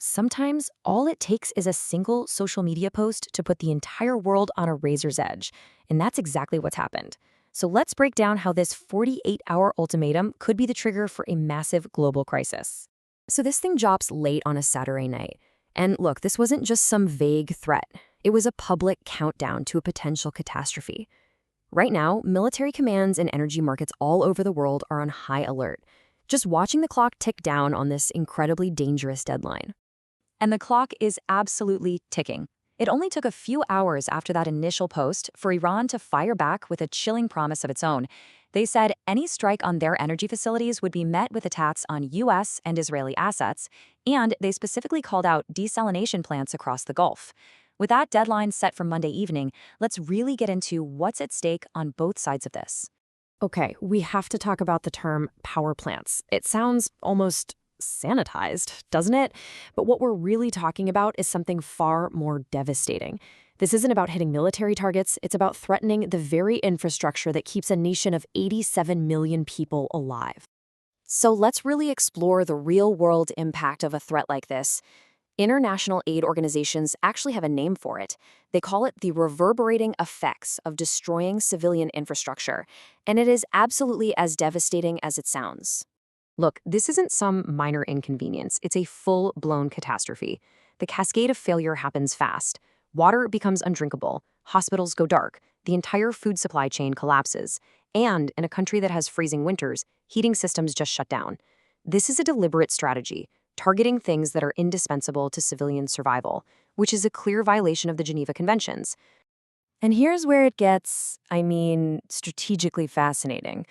Sometimes all it takes is a single social media post to put the entire world on a razor's edge. And that's exactly what's happened. So let's break down how this 48-hour ultimatum could be the trigger for a massive global crisis. So this thing drops late on a Saturday night. And look, this wasn't just some vague threat. It was a public countdown to a potential catastrophe. Right now, military commands and energy markets all over the world are on high alert, just watching the clock tick down on this incredibly dangerous deadline. And the clock is absolutely ticking. It only took a few hours after that initial post for Iran to fire back with a chilling promise of its own. They said any strike on their energy facilities would be met with attacks on U.S. and Israeli assets, and they specifically called out desalination plants across the Gulf. With that deadline set for Monday evening, let's really get into what's at stake on both sides of this. Okay, we have to talk about the term power plants. It sounds almost sanitized, doesn't it? But what we're really talking about is something far more devastating. This isn't about hitting military targets, it's about threatening the very infrastructure that keeps a nation of 87 million people alive. So let's really explore the real-world impact of a threat like this. International aid organizations actually have a name for it. They call it the reverberating effects of destroying civilian infrastructure, and it is absolutely as devastating as it sounds. Look, this isn't some minor inconvenience. It's a full-blown catastrophe. The cascade of failure happens fast. Water becomes undrinkable, hospitals go dark, the entire food supply chain collapses, and in a country that has freezing winters, heating systems just shut down. This is a deliberate strategy, targeting things that are indispensable to civilian survival, which is a clear violation of the Geneva Conventions. And here's where it gets, strategically fascinating.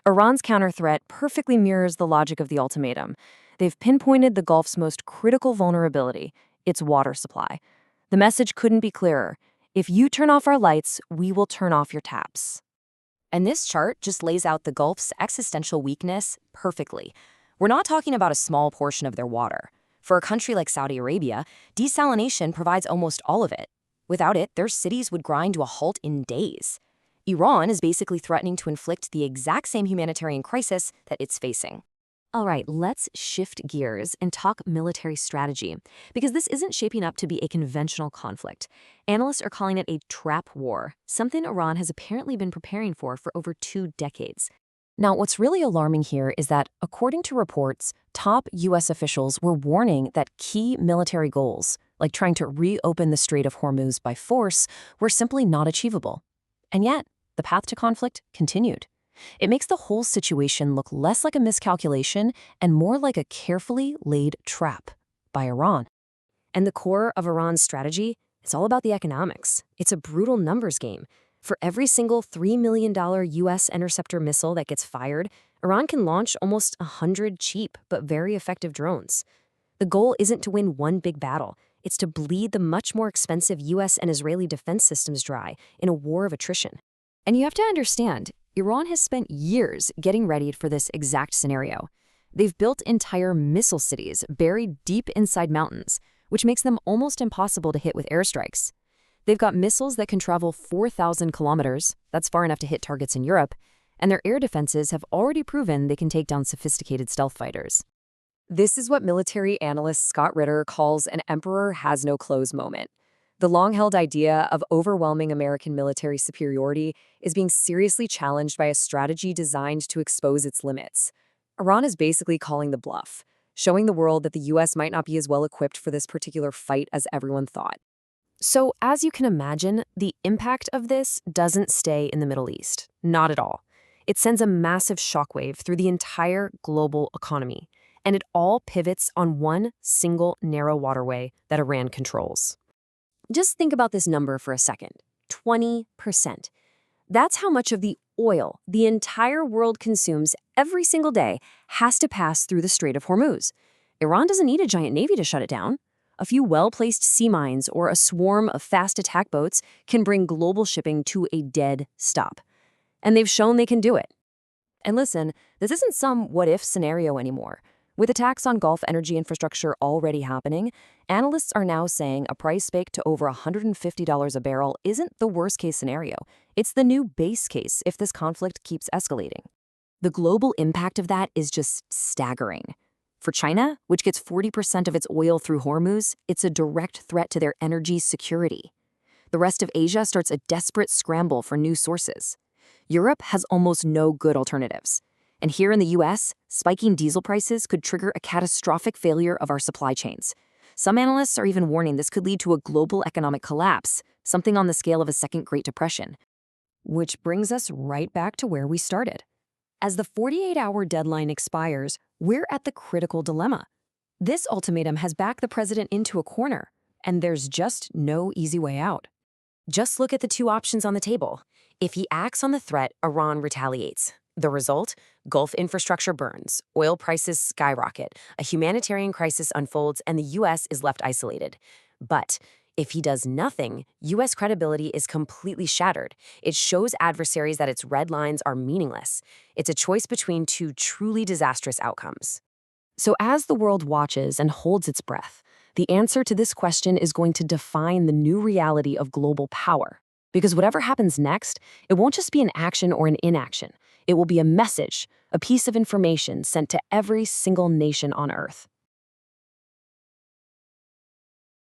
Iran's counter-threat perfectly mirrors the logic of the ultimatum. They've pinpointed the Gulf's most critical vulnerability, its water supply. The message couldn't be clearer. If you turn off our lights, we will turn off your taps. And this chart just lays out the Gulf's existential weakness perfectly. We're not talking about a small portion of their water. For a country like Saudi Arabia, desalination provides almost all of it. Without it, their cities would grind to a halt in days. Iran is basically threatening to inflict the exact same humanitarian crisis that it's facing. All right, let's shift gears and talk military strategy, because this isn't shaping up to be a conventional conflict. Analysts are calling it a trap war, something Iran has apparently been preparing for over 2 decades. Now, what's really alarming here is that, according to reports, top U.S. officials were warning that key military goals, like trying to reopen the Strait of Hormuz by force, were simply not achievable. And yet, the path to conflict continued. It makes the whole situation look less like a miscalculation and more like a carefully laid trap by Iran. And the core of Iran's strategy, it's all about the economics. It's a brutal numbers game. For every single $3 million U.S. interceptor missile that gets fired, Iran can launch almost 100 cheap but very effective drones. The goal isn't to win one big battle. It's to bleed the much more expensive U.S. and Israeli defense systems dry in a war of attrition. And you have to understand, Iran has spent years getting ready for this exact scenario. They've built entire missile cities buried deep inside mountains, which makes them almost impossible to hit with airstrikes. They've got missiles that can travel 4,000 kilometers, that's far enough to hit targets in Europe, and their air defenses have already proven they can take down sophisticated stealth fighters. This is what military analyst Scott Ritter calls an emperor has no clothes moment. The long-held idea of overwhelming American military superiority is being seriously challenged by a strategy designed to expose its limits. Iran is basically calling the bluff, showing the world that the U.S. might not be as well equipped for this particular fight as everyone thought. So, as you can imagine, the impact of this doesn't stay in the Middle East. Not at all. It sends a massive shockwave through the entire global economy, and it all pivots on one single narrow waterway that Iran controls. Just think about this number for a second. 20%. That's how much of the oil the entire world consumes every single day has to pass through the Strait of Hormuz. Iran doesn't need a giant navy to shut it down. A few well-placed sea mines or a swarm of fast attack boats can bring global shipping to a dead stop. And they've shown they can do it. And listen, this isn't some what-if scenario anymore. With attacks on Gulf energy infrastructure already happening, analysts are now saying a price spike to over $150 a barrel isn't the worst-case scenario. It's the new base case if this conflict keeps escalating. The global impact of that is just staggering. For China, which gets 40% of its oil through Hormuz, it's a direct threat to their energy security. The rest of Asia starts a desperate scramble for new sources. Europe has almost no good alternatives. And here in the US, spiking diesel prices could trigger a catastrophic failure of our supply chains. Some analysts are even warning this could lead to a global economic collapse, something on the scale of a second Great Depression. Which brings us right back to where we started. As the 48-hour deadline expires, we're at the critical dilemma. This ultimatum has backed the president into a corner, and there's just no easy way out. Just look at the two options on the table. If he acts on the threat, Iran retaliates. The result? Gulf infrastructure burns, oil prices skyrocket, a humanitarian crisis unfolds, and the U.S. is left isolated. But if he does nothing, U.S. credibility is completely shattered. It shows adversaries that its red lines are meaningless. It's a choice between two truly disastrous outcomes. So as the world watches and holds its breath, the answer to this question is going to define the new reality of global power. Because whatever happens next, it won't just be an action or an inaction. It will be a message, a piece of information sent to every single nation on Earth.